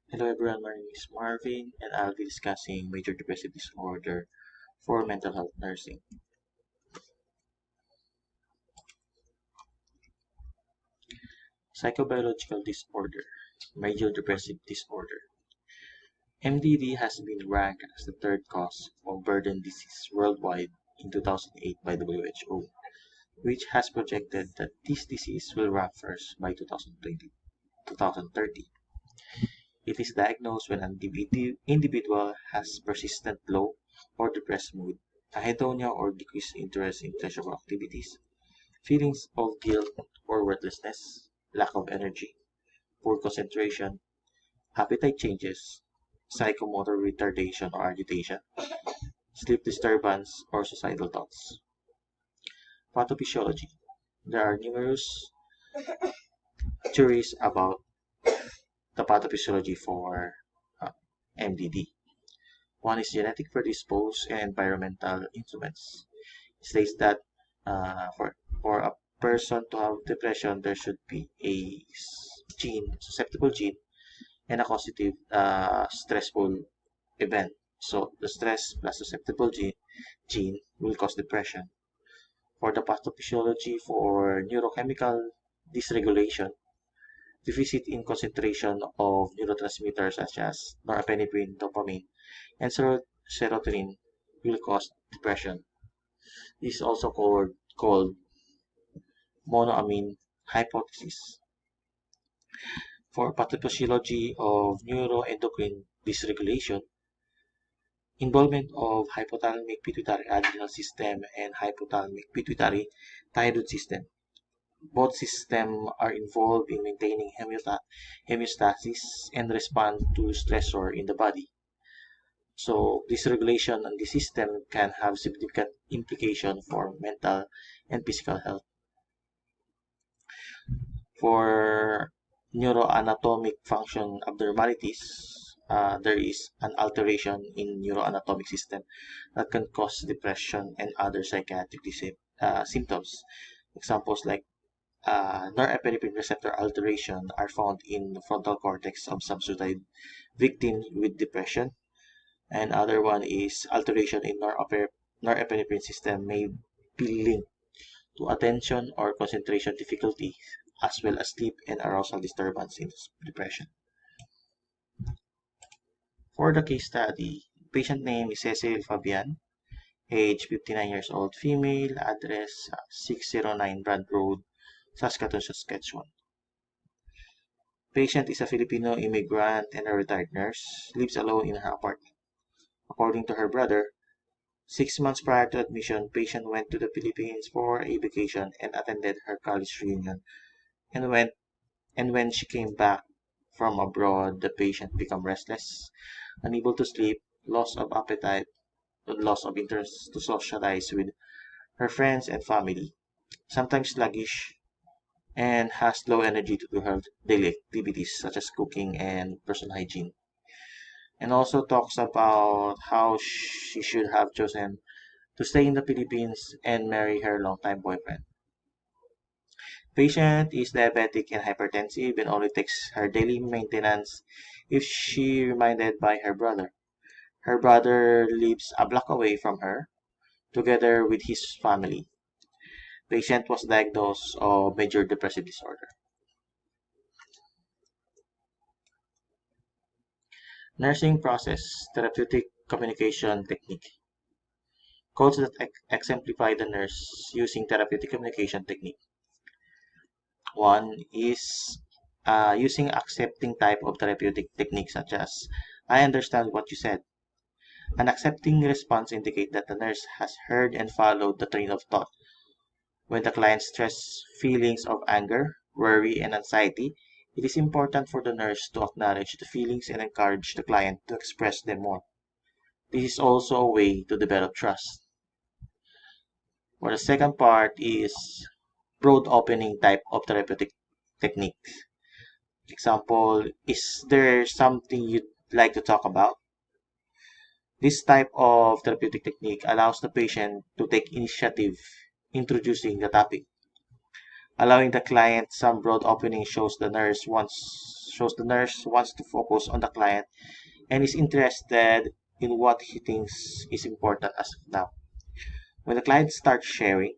Hello everyone, my name is Marvin and I'll be discussing major depressive disorder for mental health nursing. Psychobiological disorder, major depressive disorder. MDD has been ranked as the third cause of burden disease worldwide in 2008 by WHO, which has projected that this disease will rank first by 2030. It is diagnosed when an individual has persistent low or depressed mood, anhedonia or decreased interest in pleasurable activities, feelings of guilt or worthlessness, lack of energy, poor concentration, appetite changes, psychomotor retardation or agitation, sleep disturbance, or suicidal thoughts. Pathophysiology. There are numerous theories about the pathophysiology for uh, MDD. One is genetic predisposed and environmental influence. It states that for a person to have depression, there should be a susceptible gene, and a causative stressful event. So the stress plus susceptible gene will cause depression. For the pathophysiology for neurochemical dysregulation, deficit in concentration of neurotransmitters such as norepinephrine, dopamine, and serotonin will cause depression. This is also called monoamine hypothesis. For pathophysiology of neuroendocrine dysregulation, involvement of hypothalamic pituitary adrenal system and hypothalamic pituitary thyroid system. Both systems are involved in maintaining homeostasis and respond to stressor in the body. So dysregulation on the system can have significant implication for mental and physical health. For neuroanatomic function abnormalities, there is an alteration in neuroanatomic system that can cause depression and other psychiatric symptoms. Examples like norepinephrine receptor alteration are found in the frontal cortex of some suicide victim with depression. And other one is alteration in norepinephrine system may be linked to attention or concentration difficulty, as well as sleep and arousal disturbance in depression. For the case study, patient name is Cecil Fabian, age 59 years old, female, address 609 Brand Road, Saskatoon, Saskatchewan. Patient is a Filipino immigrant and a retired nurse, lives alone in her apartment. According to her brother, 6 months prior to admission, patient went to the Philippines for a vacation and attended her college reunion. And when she came back from abroad, the patient became restless, unable to sleep, loss of appetite, and loss of interest to socialize with her friends and family, sometimes sluggish, and has low energy to do her daily activities such as cooking and personal hygiene. And also talks about how she should have chosen to stay in the Philippines and marry her longtime boyfriend. Patient is diabetic and hypertensive and only takes her daily maintenance if she reminded by her brother. Her brother lives a block away from her, together with his family. Patient was diagnosed of major depressive disorder. Nursing process, therapeutic communication technique. Codes that exemplify the nurse using therapeutic communication technique. One is using accepting type of therapeutic technique such as I understand what you said. An accepting response indicates that the nurse has heard and followed the train of thought. When the client stress feelings of anger, worry, and anxiety, it is important for the nurse to acknowledge the feelings and encourage the client to express them more. This is also a way to develop trust. For the second part is broad opening type of therapeutic technique. Example, is there something you'd like to talk about? This type of therapeutic technique allows the patient to take initiative introducing the topic. Allowing the client some broad opening shows the nurse wants shows the nurse wants to focus on the client and is interested in what he thinks is important as of now. When the client starts sharing,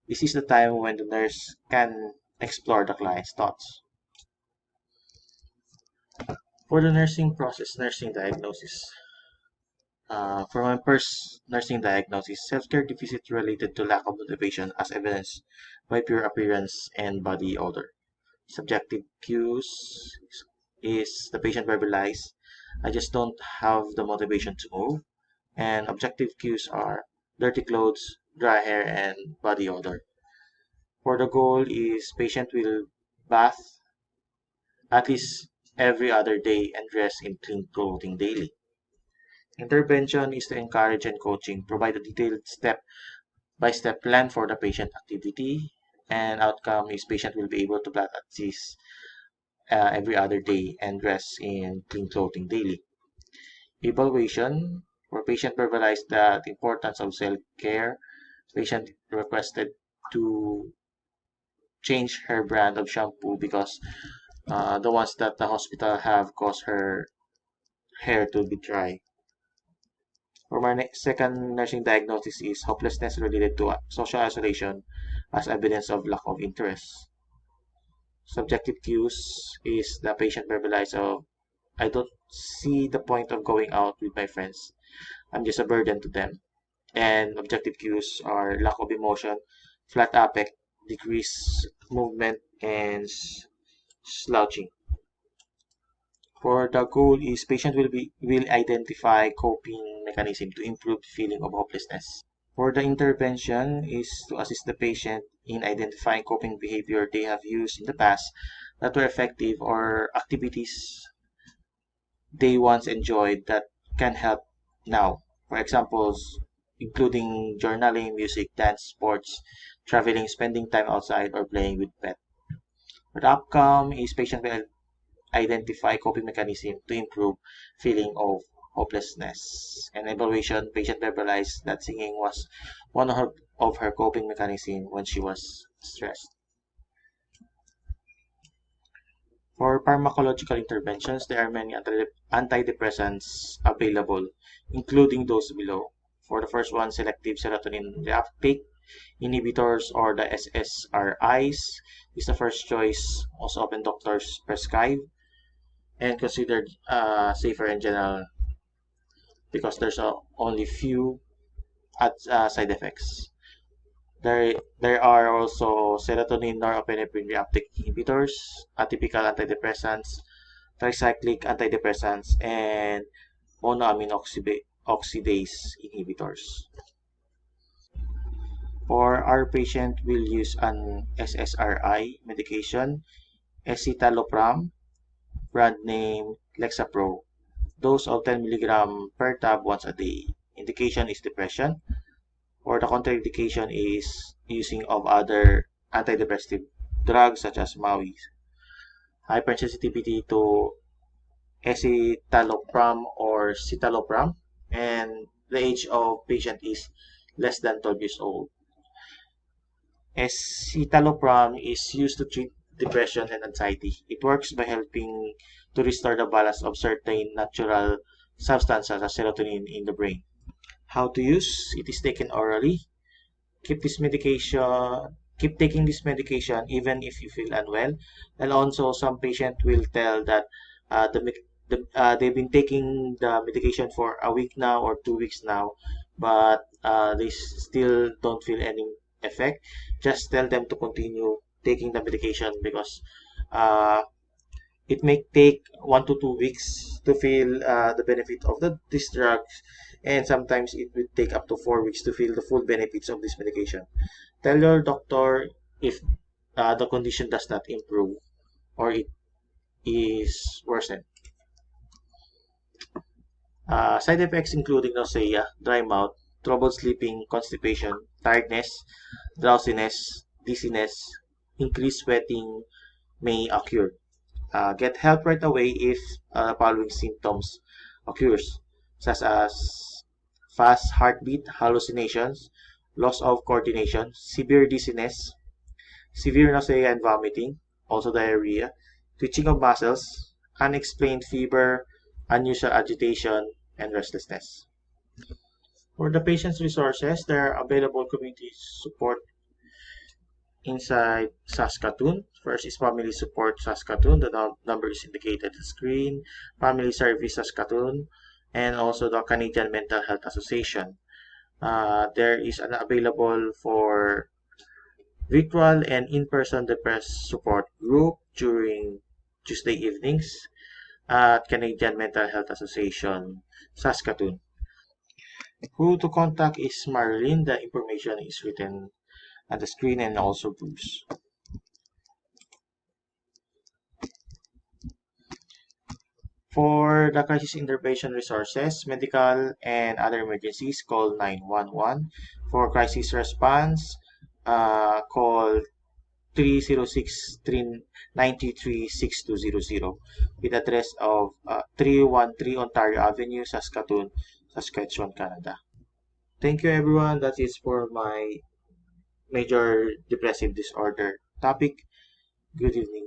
this is the time when the nurse can explore the client's thoughts. For the nursing process, nursing diagnosis. For my first nursing diagnosis, self-care deficit related to lack of motivation as evidenced by pure appearance and body odor. Subjective cues is the patient verbalize, I just don't have the motivation to move. And objective cues are dirty clothes, dry hair, and body odor. For the goal is patient will bath at least every other day and dress in clean clothing daily. Intervention is to encourage and coaching, provide a detailed step-by-step plan for the patient activity, and outcome is patient will be able to bath at least every other day and dress in clean clothing daily. Evaluation, where patient verbalized the importance of self-care, patient requested to change her brand of shampoo because the ones that the hospital have caused her hair to be dry. For my second nursing diagnosis is hopelessness related to social isolation as evidence of lack of interest. Subjective cues is the patient verbalize of I don't see the point of going out with my friends. I'm just a burden to them. And objective cues are lack of emotion, flat affect, decreased movement, and slouching. For the goal is patient will identify coping mechanism to improve feeling of hopelessness. For the intervention is to assist the patient in identifying coping behavior they have used in the past that were effective or activities they once enjoyed that can help now. For examples, including journaling, music, dance, sports, traveling, spending time outside, or playing with pet. The outcome is patient will identify coping mechanism to improve feeling of hopelessness. And evaluation, patient verbalized that singing was one of her coping mechanism when she was stressed. For pharmacological interventions, there are many antidepressants available, including those below. For the first one, selective serotonin reuptake inhibitors or the SSRIs is the first choice. Most often doctors prescribe and considered safer in general because there's only few side effects. There are also serotonin norepinephrine reuptake inhibitors, atypical antidepressants, tricyclic antidepressants, and monoamine oxidase inhibitors. For our patient, we'll use an SSRI medication, escitalopram, brand name Lexapro, dose of 10 milligram per tab once a day. Indication is depression, or the contraindication is using of other antidepressive drugs such as MAUI. Hypersensitivity to escitalopram or citalopram, and the age of patient is less than 12 years old. Escitalopram is used to treat depression and anxiety. It works by helping to restore the balance of certain natural substances as serotonin in the brain. How to use? It is taken orally. Keep this medication, keep taking this medication even if you feel unwell. And also, some patient will tell that they've been taking the medication for a week now or 2 weeks now, but they still don't feel any effect. Just tell them to continue taking the medication because uh, it may take 1 to 2 weeks to feel the benefit of this drug, and sometimes it will take up to 4 weeks to feel the full benefits of this medication. Tell your doctor if the condition does not improve or it is worsened. Side effects including nausea, dry mouth, trouble sleeping, constipation, tiredness, drowsiness, dizziness, increased sweating may occur. Get help right away if the following symptoms occurs, such as fast heartbeat, hallucinations, loss of coordination, severe dizziness, severe nausea and vomiting, also diarrhea, twitching of muscles, unexplained fever, unusual agitation, and restlessness. For the patient's resources, there are available community support inside Saskatoon. First is Family Support Saskatoon. The number is indicated on the screen. Family Service Saskatoon, and also the Canadian Mental Health Association. There is an available for virtual and in-person depressed support group during Tuesday evenings at Canadian Mental Health Association, Saskatoon. Who to contact is Marvin. The information is written on the screen, and also Bruce. For the crisis intervention resources, medical and other emergencies, call 911. For crisis response, call 306-393-6200 with address of 313 Ontario Avenue, Saskatoon, Saskatchewan, Canada. Thank you, everyone. That is for my major depressive disorder topic. Good evening.